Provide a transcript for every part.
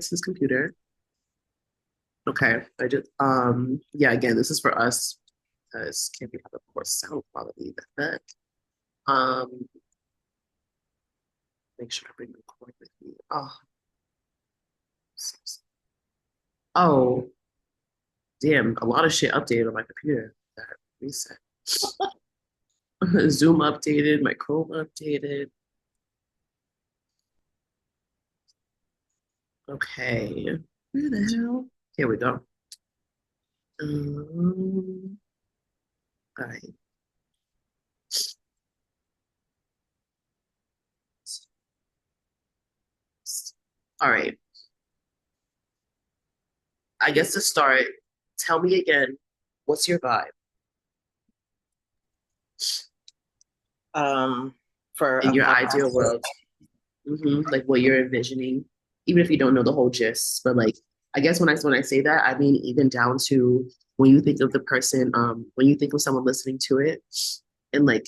to this computer. Okay. I just yeah, again, this is for us because can't be have a poor sound quality. The heck? Um, make sure I bring the cord with me. Oh, damn, a lot of shit updated on my computer. That reset. Zoom updated, my Chrome updated. Okay. Where the hell? Here we go. All right. All right. I guess to start, tell me again, what's your vibe Um, for in a your ideal podcast. world? Like what you're envisioning, even if you don't know the whole gist. But like, I guess when I say that, I mean even down to when you think of the person, when you think of someone listening to it, and like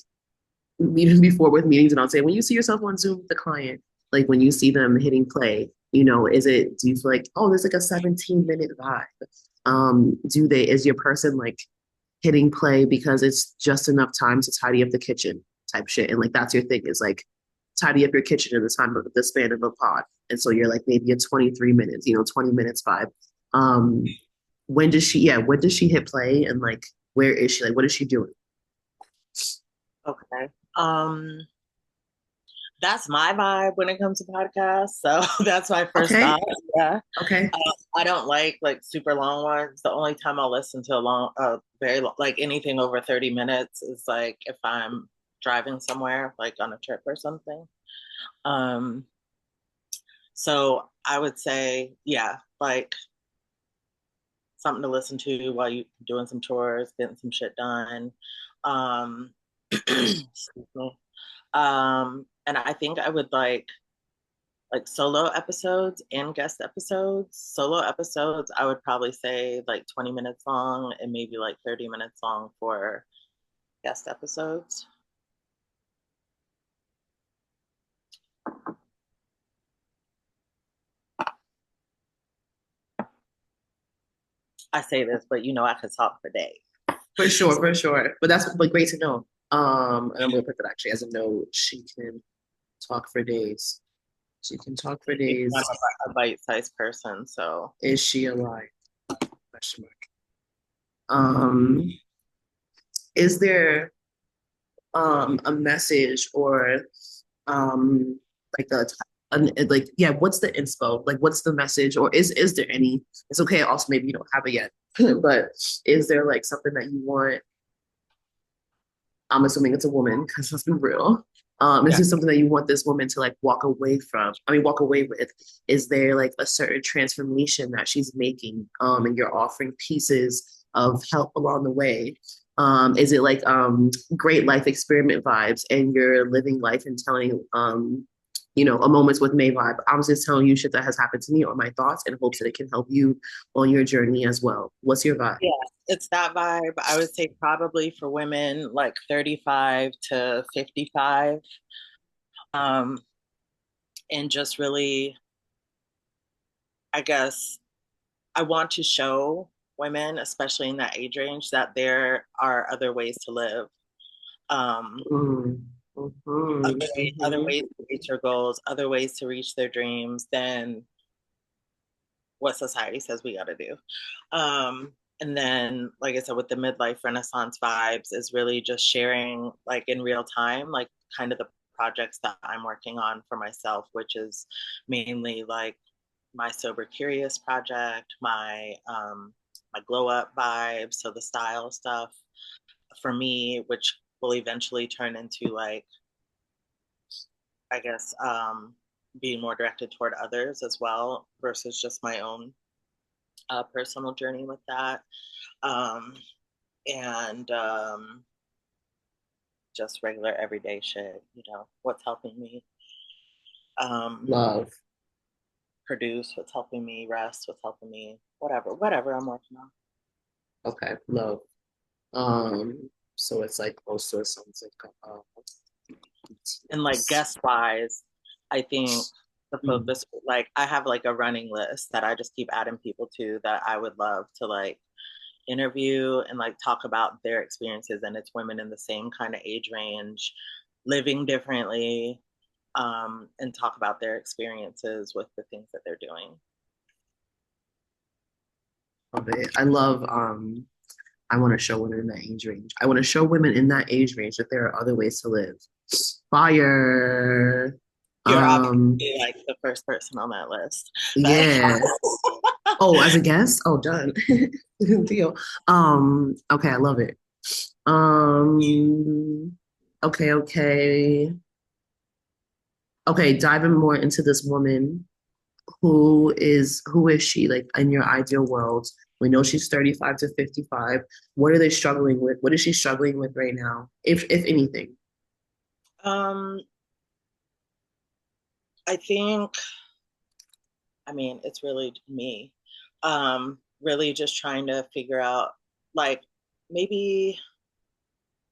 even before with meetings, and I'll say when you see yourself on Zoom with the client, like when you see them hitting play, do you feel like, oh, there's like a 17-minute vibe? Is your person like hitting play because it's just enough time to tidy up the kitchen type shit? And like that's your thing is like tidy up your kitchen in the time of the span of a pod. And so you're like maybe a 23 minutes, 20 minutes vibe. Um, when does she hit play and like where is she? Like what is she doing? Okay. That's my vibe when it comes to podcasts. So that's my first Okay, thought. Yeah. okay. I don't like super long ones. The only time I'll listen to a long, very long, like anything over 30 minutes is like if I'm driving somewhere, like on a trip or something. Um, so I would say, yeah, like something to listen to while you are doing some chores, getting some shit done. Um, excuse me. And I think I would like solo episodes and guest episodes. Solo episodes, I would probably say like 20 minutes long and maybe like 30 minutes long for guest episodes. I say this, but you know I could talk for days. For sure, for sure. But that's but great to know. And I'm gonna put that actually as a note. She can talk for days. She can talk for I'm days. a bite-sized person, so Is she alive? Question mark. Um, is there a message or um like like yeah, what's the inspo? Like what's the message or is there any? It's okay, also maybe you don't have it yet, but is there like something that you want? I'm assuming it's a woman because let's be real. Is yeah. this something that you want this woman to like walk away from? I mean, walk away with? Is there like a certain transformation that she's making? And you're offering pieces of help along the way. Is it like great life experiment vibes and you're living life and telling a moments with May vibe? I'm just telling you shit that has happened to me or my thoughts in hopes that it can help you on your journey as well. What's your vibe? Yeah, it's that vibe. I would say probably for women like 35 to 55. Um, and just really, I guess, I want to show women, especially in that age range, that there are other ways to live, um, Mm, mhm, other mhm. ways to reach their goals, other ways to reach their dreams than what society says we got to do. And then, like I said, with the midlife renaissance vibes, is really just sharing, like in real time, like kind of the projects that I'm working on for myself, which is mainly like my sober curious project, my glow up vibes, so the style stuff for me, which will eventually turn into like I guess being more directed toward others as well versus just my own personal journey with that. Um, and just regular everyday shit, what's helping me um, Love. produce, what's helping me rest, what's helping me, whatever I'm working on. Okay, love. So it's like also sounds like And like guest wise, I think the Mm. focus. Like I have like a running list that I just keep adding people to that I would love to like interview and like talk about their experiences. And it's women in the same kind of age range, living differently, and talk about their experiences with the things that they're doing. Love it. I love I want to show women in that age range. I want to show women in that age range that there are other ways to live. Fire. You're Um, obviously like the first person on that list. But yeah. Oh, as a guest? Oh, done. Deal. Okay, I love it. Okay, okay. Okay, diving more into this woman. Who is she like in your ideal world? We know she's 35 to 55. What are they struggling with? What is she struggling with right now, if anything? um I think, I mean, it's really me. Really just trying to figure out like maybe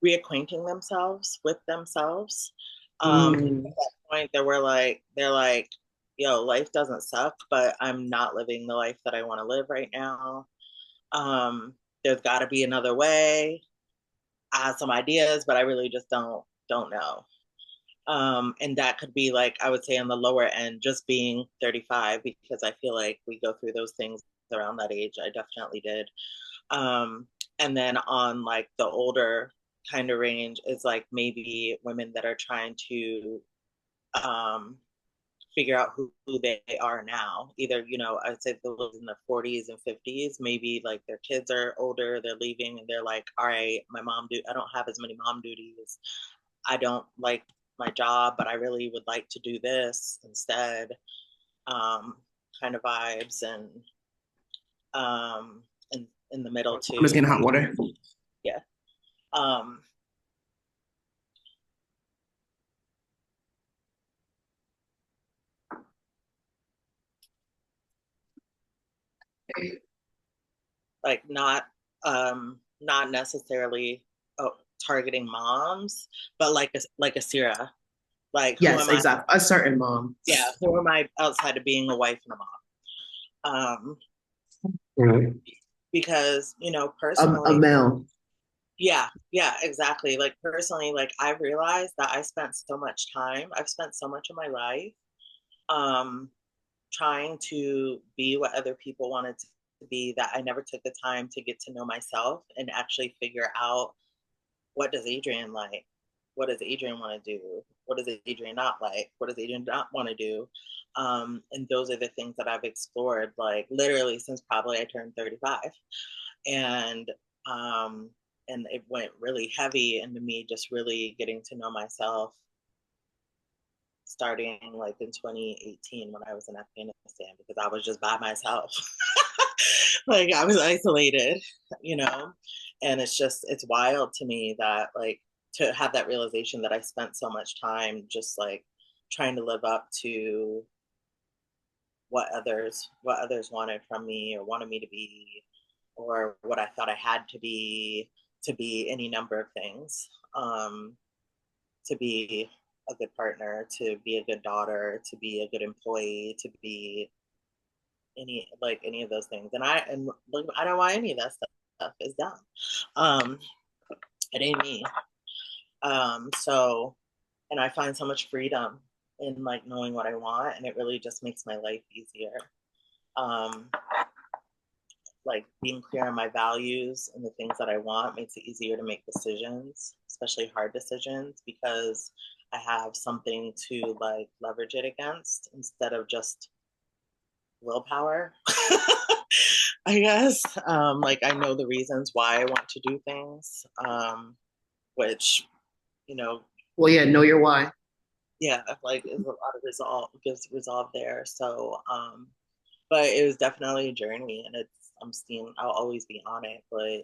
reacquainting themselves with themselves. At Mm, that point they're like, yo, life doesn't suck, but I'm not living the life that I want to live right now. Um, there's gotta be another way. I have some ideas, but I really just don't know. And that could be like I would say on the lower end, just being 35, because I feel like we go through those things around that age. I definitely did. And then on like the older kind of range is like maybe women that are trying to um, figure out who they are now. Either, you know, I'd say those in the 40s and 50s, maybe like their kids are older, they're leaving, and they're like, all right, I don't have as many mom duties. I don't like my job, but I really would like to do this instead. Um, Kind of vibes, and um, in the middle I'm just too, getting hot like water. yeah. Um, like not necessarily targeting moms, but like a Syrah. Like who Yes, am I? exactly. A certain mom. Yeah, who am I outside of being a wife and a mom? Mhm. Because you know, A personally, male. yeah, yeah, exactly. Like personally, like I've realized that I've spent so much of my life um trying to be what other people wanted to be, that I never took the time to get to know myself and actually figure out what does Adrienne like? What does Adrienne want to do? What does Adrienne not like? What does Adrienne not want to do? And those are the things that I've explored, like literally since probably I turned 35. And um, and it went really heavy into me just really getting to know myself starting like in 2018 when I was in Afghanistan, because I was just by myself. Like I was isolated, you know? And it's wild to me that like to have that realization that I spent so much time just like trying to live up to what others wanted from me or wanted me to be, or what I thought I had to be any number of things. To be a good partner, to be a good daughter, to be a good employee, to be any of those things. And look, I don't want any of that stuff. It's dumb. Um, it ain't me. So and I find so much freedom in like knowing what I want, and it really just makes my life easier. Um, like being clear on my values and the things that I want makes it easier to make decisions, especially hard decisions, because I have something to like leverage it against instead of just willpower. I guess. Like I know the reasons why I want to do things, which, you know, Well, yeah, know your why. yeah, like is a lot of resolve gives resolve there. So, but it was definitely a journey, and I'll always be on it, but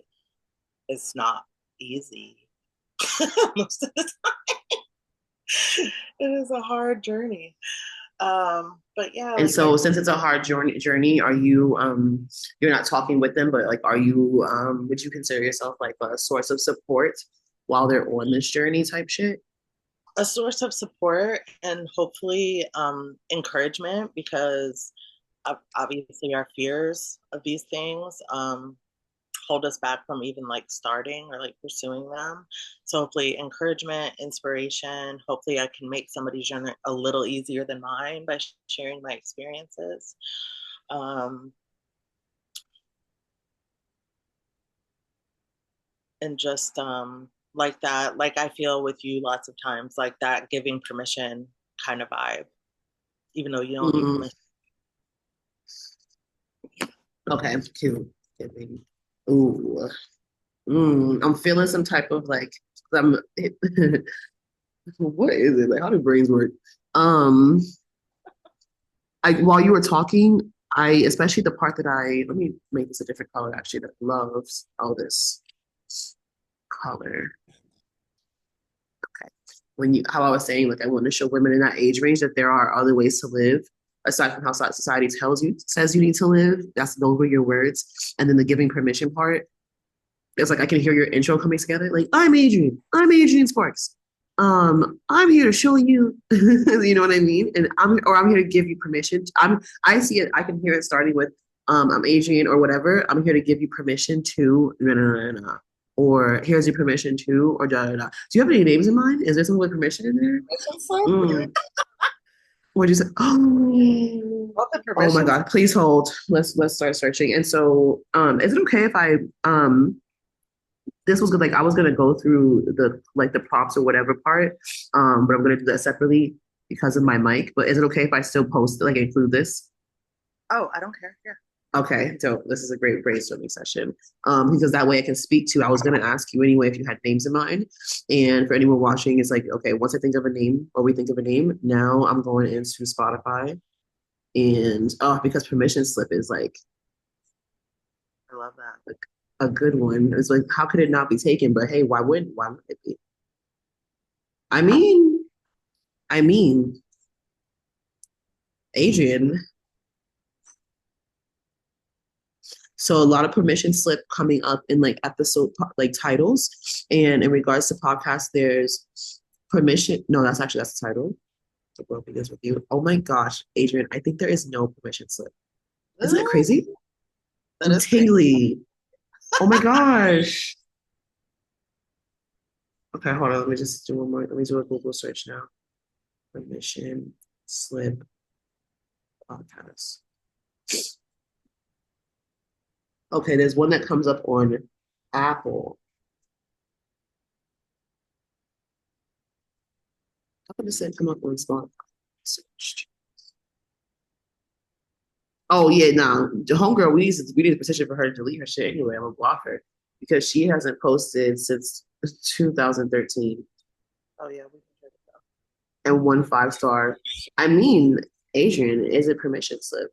it's not easy. Most of the time, it is a hard journey. But yeah, And like I so since it's a hard journey, are you you're not talking with them, but like are you would you consider yourself like a source of support while they're on this journey type shit? a source of support and hopefully encouragement because obviously our fears of these things hold us back from even like starting or like pursuing them. So hopefully encouragement, inspiration, hopefully I can make somebody's journey a little easier than mine by sharing my experiences. Um, and just like that, like I feel with you lots of times, like that giving permission kind of vibe, even though you don't need Mm, permission. okay, cute. Giving. Ooh. I'm feeling some type of like some what is it? Like how do brains work? Um I while you were talking, I especially the part that I let me make this a different color actually that loves all this color. Okay. When you how I was saying, like I want to show women in that age range that there are other ways to live aside from how society tells you says you need to live. Those were your words. And then the giving permission part. It's like I can hear your intro coming together. Like, I'm Adrienne. I'm Adrienne Sparks. I'm here to show you, you know what I mean? And I'm here to give you permission. I see it, I can hear it starting with I'm Adrienne or whatever. I'm here to give you permission to nah, nah, nah, nah. Or here's your permission to or da da da. Do you have any names in mind? Is there something with permission in there? Mm. What'd you say? Oh, What the oh my permissions? God. Please hold. Let's start searching. And so is it okay if I this was good. Like I was gonna go through the like the prompts or whatever part, but I'm gonna do that separately because of my mic. But is it okay if I still post like include this? Oh, I don't care. Yeah. Okay, so this is a great brainstorming session because that way I can speak to. I was gonna ask you anyway if you had names in mind, and for anyone watching, it's like okay, once I think of a name or we think of a name, now I'm going into Spotify and oh, because permission slip is like I love that. a good one. It's like how could it not be taken? But hey, why would it be? I mean, I mean, Adrienne. So a lot of permission slip coming up in like episode like titles. And in regards to podcasts, there's permission. No, that's the title. The world begins with you. Oh my gosh, Adrienne, I think there is no permission slip. Isn't that crazy? That I'm is crazy. tingly. Oh my gosh. Okay, hold on. Let me just do one more. Let me do a Google search now. Permission slip podcast. Okay, there's one that comes up on Apple. How come it said come up on Spotify? Searched. Oh yeah, no, the homegirl. We need a petition for her to delete her shit anyway. I'm gonna block her because she hasn't posted since 2013 Oh yeah, we can check it out. and one 5 star. I mean, Adrian is a permission slip,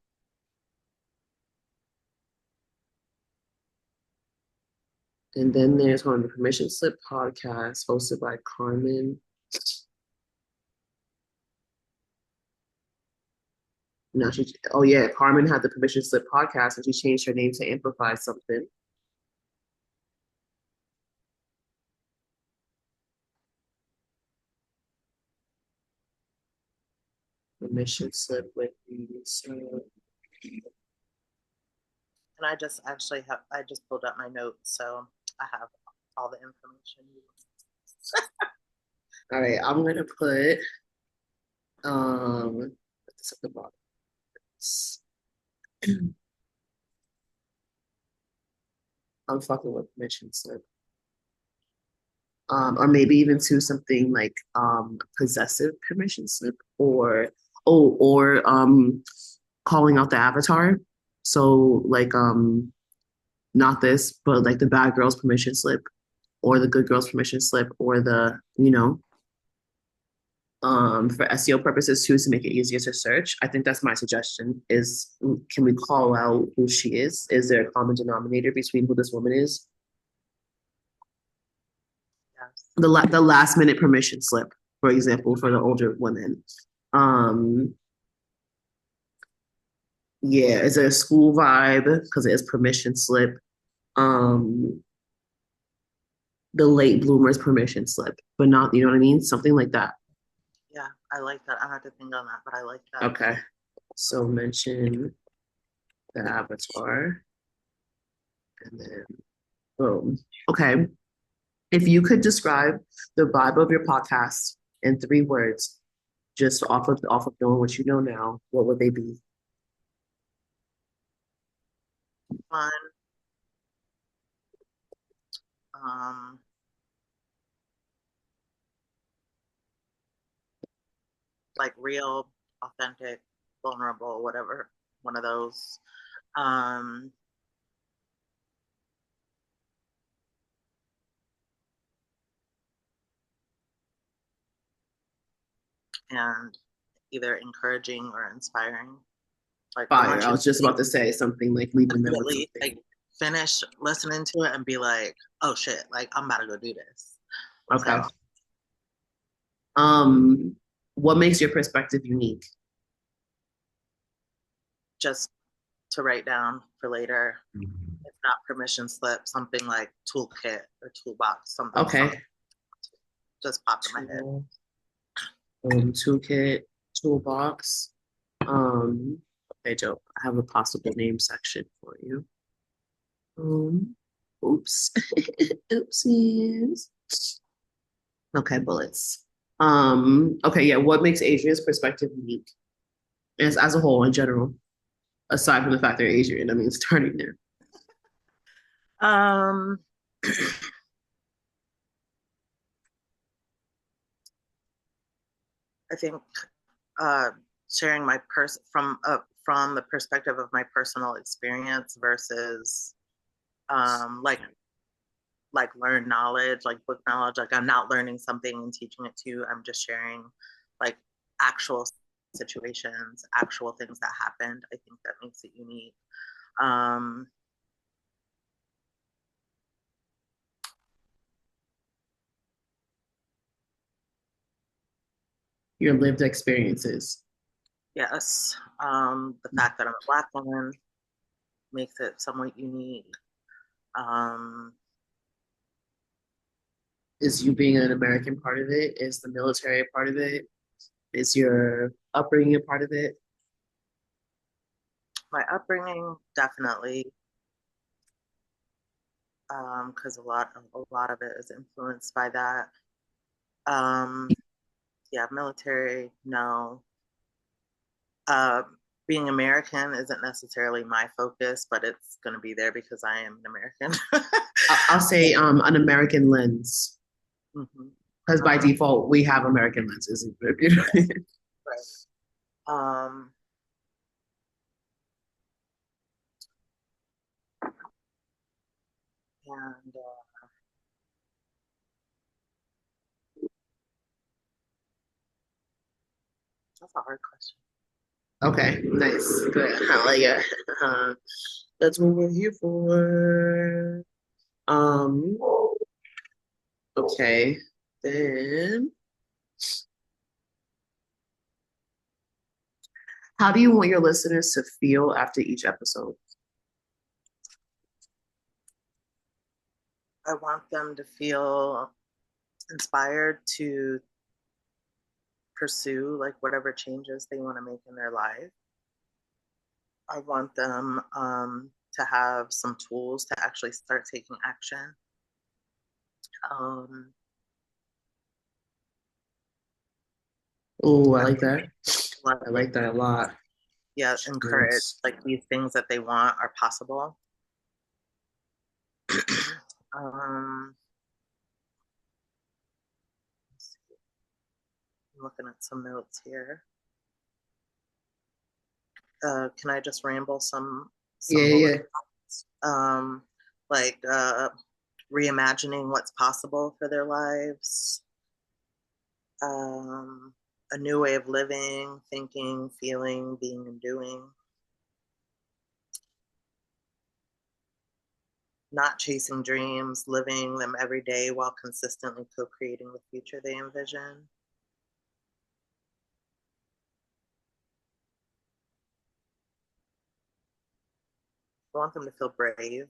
and then there's on the permission slip podcast hosted by Carmen. No, oh yeah, Carmen had the permission slip podcast and she changed her name to Amplify something. Permission slip with the so And I just pulled up my notes, so I have all the information. all right, I'm gonna put this at the bottom. I'm fucking with permission slip. Or maybe even to something like possessive permission slip or calling out the avatar. So like not this, but like the bad girl's permission slip or the good girl's permission slip or the, for SEO purposes too, to make it easier to search. I think that's my suggestion is can we call out who she is? Is there a common denominator between who this woman is? Yes. The last minute permission slip, for example, for the older women. Um, yeah, is it a school vibe? Because it is permission slip. Um, the late bloomers permission slip, but not, you know what I mean? Something like that. I like that. I have to think on that, but I like that. Okay. So mention the avatar and then boom. Okay. If you could describe the vibe of your podcast in 3 words, just off of knowing what you know now, what would they be? Fun, um, like real, authentic, vulnerable, whatever, one of those. Um, and either encouraging or inspiring. Like I Fire. want I you was just to about to say something like leaving them with definitely something. like finish listening to it and be like, oh shit, like I'm about to go do this. Okay. So Um, what makes your perspective unique? just to write down for later, if not permission slip, something like toolkit or toolbox, something Okay. just popped in my head. Tool, toolkit, toolbox. Um, okay, Joe, I have a possible name section for you. Oops. Oopsies. Okay, bullets. Okay, yeah, what makes Adrian's perspective unique as a whole in general, aside from the fact they're Adrian, I mean, starting there. Um, I think uh, sharing my from the perspective of my personal experience versus like learn knowledge, like book knowledge. Like I'm not learning something and teaching it to you. I'm just sharing like actual situations, actual things that happened. I think that makes it unique. Um, Your lived experiences. yes, the fact that I'm a Black woman makes it somewhat unique. Um, Is you being an American part of it? Is the military a part of it? Is your upbringing a part of it? my upbringing definitely, because a lot of it is influenced by that. Um, yeah, military, no. Uh, being American isn't necessarily my focus, but it's going to be there because I am an American. I'll say an American lens, mm-hmm. because by default we have American lenses. Right. Um, and that's a hard question. Okay, nice, good. I like it. Uh, that's what we're here for. Um, okay, then how do you want your listeners to feel after each episode? I want them to feel inspired to pursue like whatever changes they want to make in their life. I want them to have some tools to actually start taking action. Um, Oh, I I like that. want, I like that a lot. yeah, encourage Yes. like these things that they want are possible. um, I'm looking at some notes here. Can I just ramble Yeah, some yeah. bullet points? Like reimagining what's possible for their lives, um, a new way of living, thinking, feeling, being, and doing. Not chasing dreams, living them every day while consistently co-creating the future they envision. I want them to feel brave,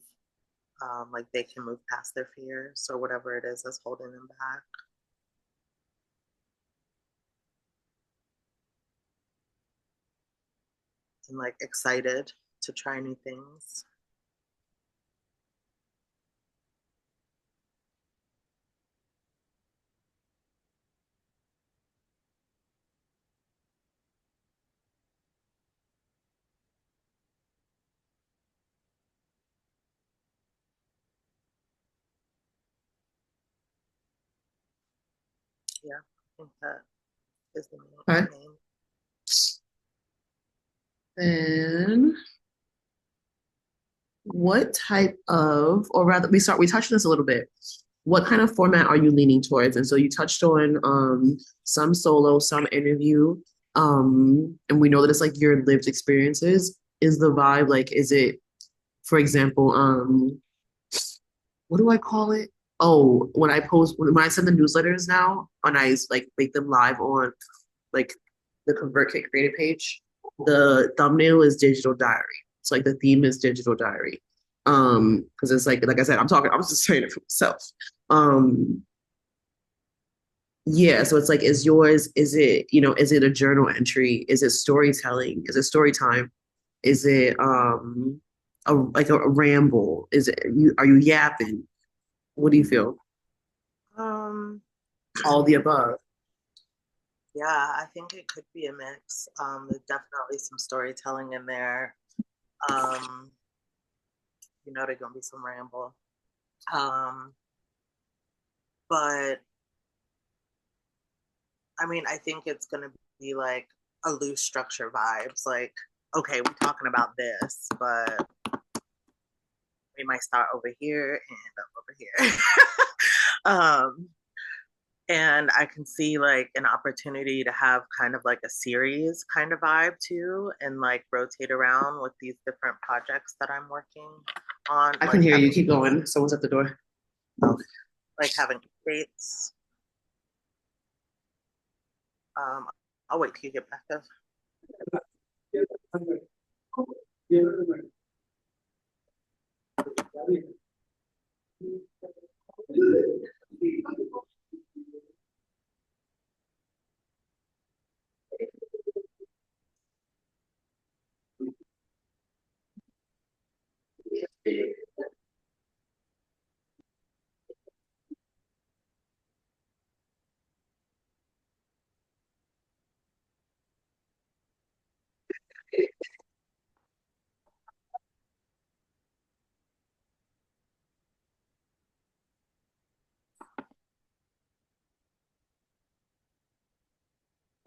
like they can move past their fears or whatever it is that's holding them back. and like excited to try new things. Yeah, I think that is the Okay. main. And what type of, or rather, we touched on this a little bit. What kind of format are you leaning towards? And so you touched on some solo, some interview. And we know that it's like your lived experiences. Is the vibe like, is it, for example, what do I call it? Oh, when I send the newsletters now, and I like make them live on like the ConvertKit creative page, the thumbnail is digital diary. It's like the theme is digital diary. Because it's like I said, I was just saying it for myself. Um, yeah, so it's like, is yours, is it a journal entry? Is it storytelling? Is it story time? Is it a ramble? Are you yapping? What do you feel? Um, All the above. yeah, I think it could be a mix. There's definitely some storytelling in there. Um, there's gonna be some ramble. Um, but I mean, I think it's gonna be like a loose structure vibes. Like, okay, we're talking about this, but we might start over here and end up over here. um, and I can see like an opportunity to have kind of like a series kind of vibe too, and like rotate around with these different projects that I'm working on, I can hear you. Keep going. Someone's at the door. like having dates. Um, I'll wait till you get back up.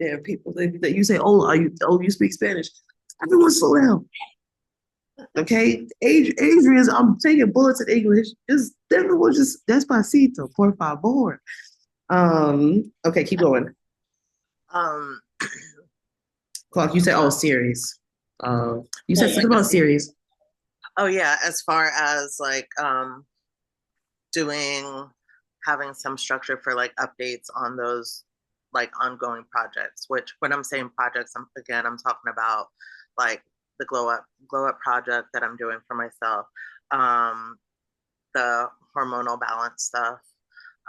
There are people that you say, "Oh, you speak Spanish." Everyone slow down. Okay, Adrian, I'm taking bullets in English. Just everyone, just despacito, por favor. Okay, keep going. Um, Clark, you said, oh, series. You yeah, said something about series. oh yeah, as far as like doing having some structure for like updates on those like ongoing projects, which when I'm saying projects, I'm talking about like the glow up project that I'm doing for myself, um the hormonal balance stuff,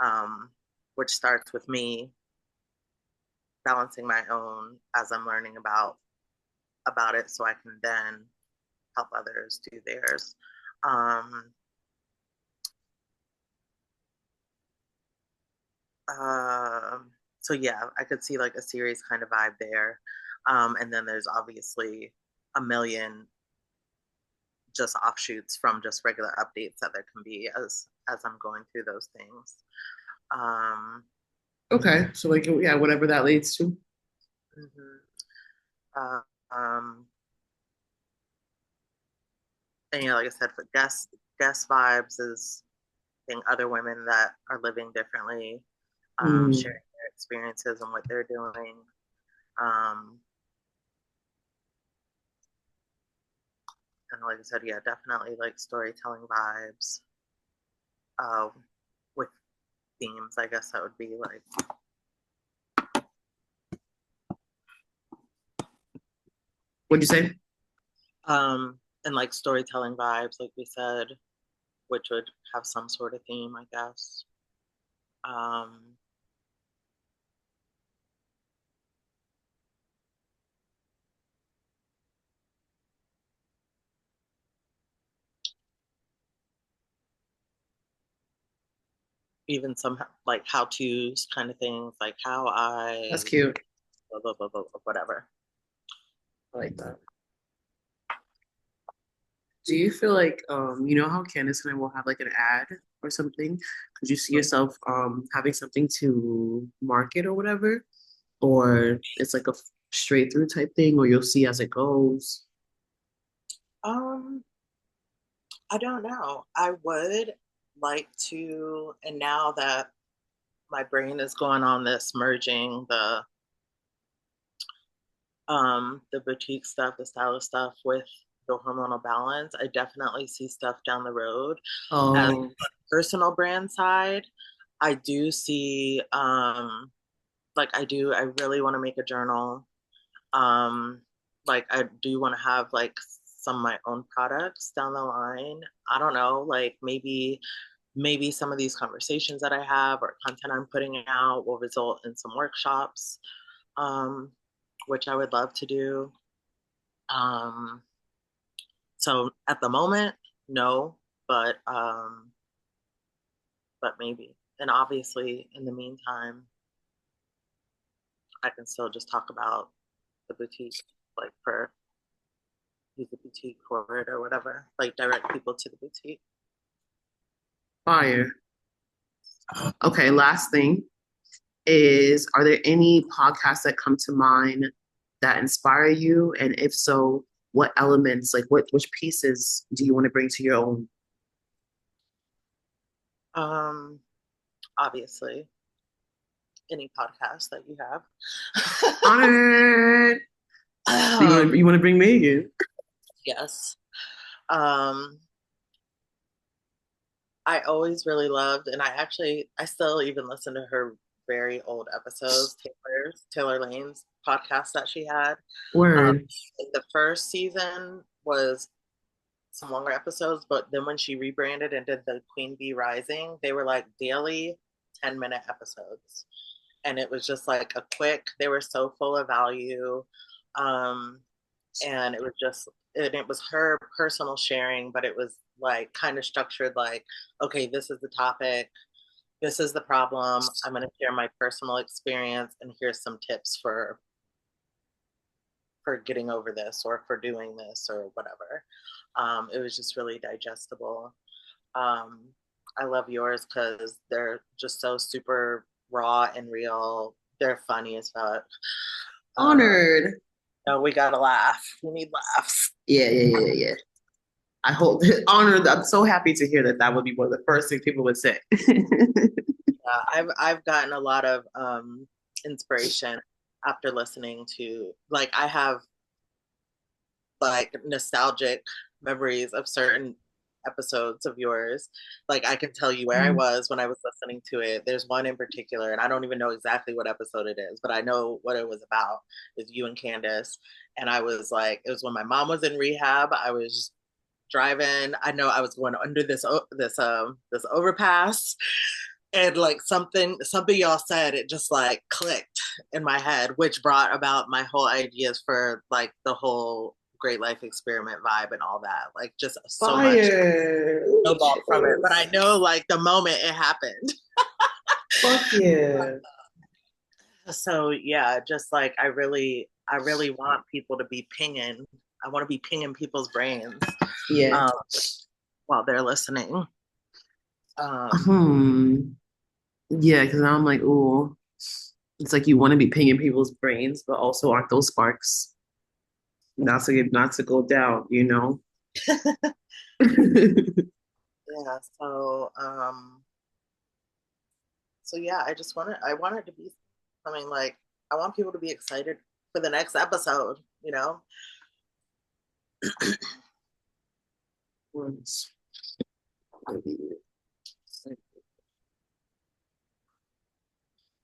um which starts with me balancing my own as I'm learning about it so I can then help others do theirs. um Um, so yeah, I could see like a series kind of vibe there. And then there's obviously a million just offshoots from just regular updates that there can be as I'm going through those things. Um, Okay, so like yeah, whatever that leads to. mhm. uh, um, and like I said, for guest vibes is seeing other women that are living differently, Mm, sharing their experiences and what they're doing. Um, and like I said, yeah, definitely like storytelling vibes. With themes, I guess that would be like what'd you say? and like storytelling vibes, like we said, which would have some sort of theme, I guess. Um, even some like how to's kind of things, like how That's I cute. blah, blah, blah, blah, whatever. I like that. Do you feel like you know how Candace and I will have like an ad or something? Could you see yourself having something to market or whatever? Or it's like a straight through type thing, or you'll see as it goes? Um, I don't know. I would like to, and now that my brain is going on this merging the boutique stuff, the stylist stuff with the hormonal balance, I definitely see stuff down the road. As Oh, personal brand side, I do see like I really want to make a journal. Um like I do want to have like some of my own products down the line. I don't know, like maybe some of these conversations that I have or content I'm putting out will result in some workshops, um, which I would love to do. Um, so at the moment, no, but maybe. And obviously, in the meantime, I can still just talk about the boutique, like for use the boutique for it or whatever, like direct people to the boutique. fire. Okay, last thing is, are there any podcasts that come to mind that inspire you? And if so, what elements, like which pieces do you want to bring to your own? Um, Obviously, any podcast that you have. Honored. You want to bring Megan? Yes. Um, I always really loved, and I still even listen to her very old episodes, Taylor Lane's podcast that she had. Um, Word. the first season was some longer episodes, but then when she rebranded and did the Queen Bee Rising, they were like daily 10-minute episodes. And it was just like a quick, they were so full of value. Um, and it was her personal sharing, but it was like kind of structured like, okay, this is the topic, this is the problem, I'm going to share my personal experience, and here's some tips for getting over this or for doing this or whatever. It was just really digestible. um, I love yours because they're just so super raw and real. They're funny as fuck. uh, Honored. no, we gotta laugh, we need laughs. Yeah, yeah, yeah, yeah. I hope honored. I'm so happy to hear that that would be one of the first things people would say. I've gotten a lot of inspiration after listening to, like, I have like nostalgic memories of certain episodes of yours. Like I can tell you where I was when I was listening to it. There's one in particular, and I don't even know exactly what episode it is, but I know what it was about. It's you and Candace. And I was like, it was when my mom was in rehab. I was driving. I know I was going under this overpass, and like something y'all said, it just like clicked in my head, which brought about my whole ideas for like the whole Great Life Experiment vibe and all that. Like just so much Fire. Ooh, snowballed from it. But I chills. know like the moment it happened. Fuck yeah. So yeah, just like I really want people to be pinging. I want to be pinging people's brains Yeah. um, while they're listening. Um, Hmm. Yeah, because now I'm like, oh, it's like you want to be pinging people's brains, but also aren't those sparks not to go down, you know? yeah. So yeah, I want it to be something like I want people to be excited for the next episode, you know?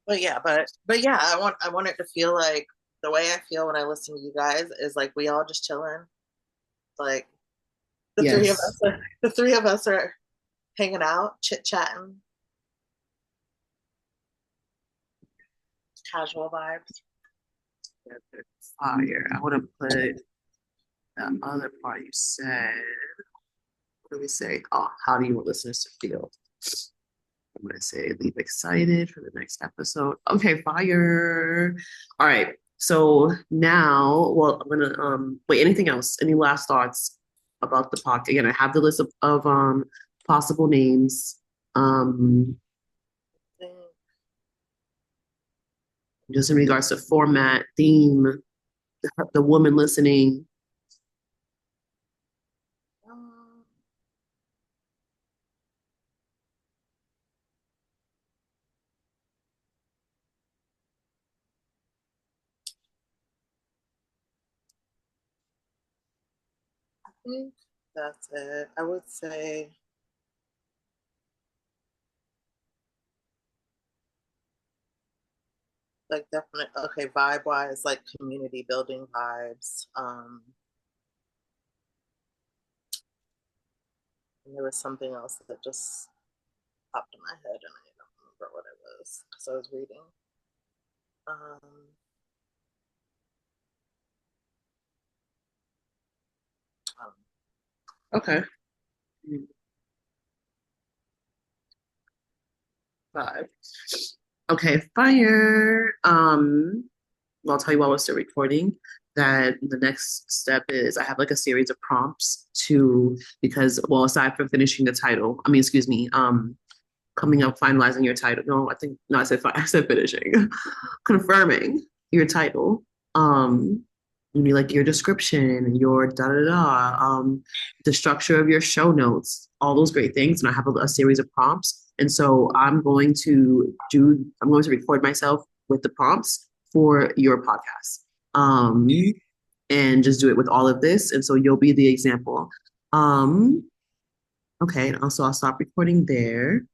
But yeah, I want it to feel like the way I feel when I listen to you guys is like we all just chilling. Like Yes. the three of us are hanging out, chit chatting, casual vibes. Fire. I would have put the other part you said. What do we say? Oh, how do you want listeners to feel? I'm gonna say leave excited for the next episode. Okay, fire. All right. So now, well, I'm gonna wait, anything else? Any last thoughts about the podcast? Again, I have the list of possible names. Um, just in regards to format, theme, the woman listening. I think that's it. I would say like definitely okay, vibe wise, like community building vibes. And there was something else that just popped in my head and I don't remember what it was because I was reading. Um, um, Okay. Five. Okay, fire. Well, I'll tell you while we're still recording that the next step is I have like a series of prompts to because well, aside from finishing the title, I mean, excuse me, coming up, finalizing your title. No, I think no, I said finishing, confirming your title. You need like your description, your da da da, the structure of your show notes, all those great things. And I have a series of prompts. And so I'm going to record myself with the prompts for your podcast. Um, and just do it with all of this. And so you'll be the example. Um, okay, and also I'll stop recording there.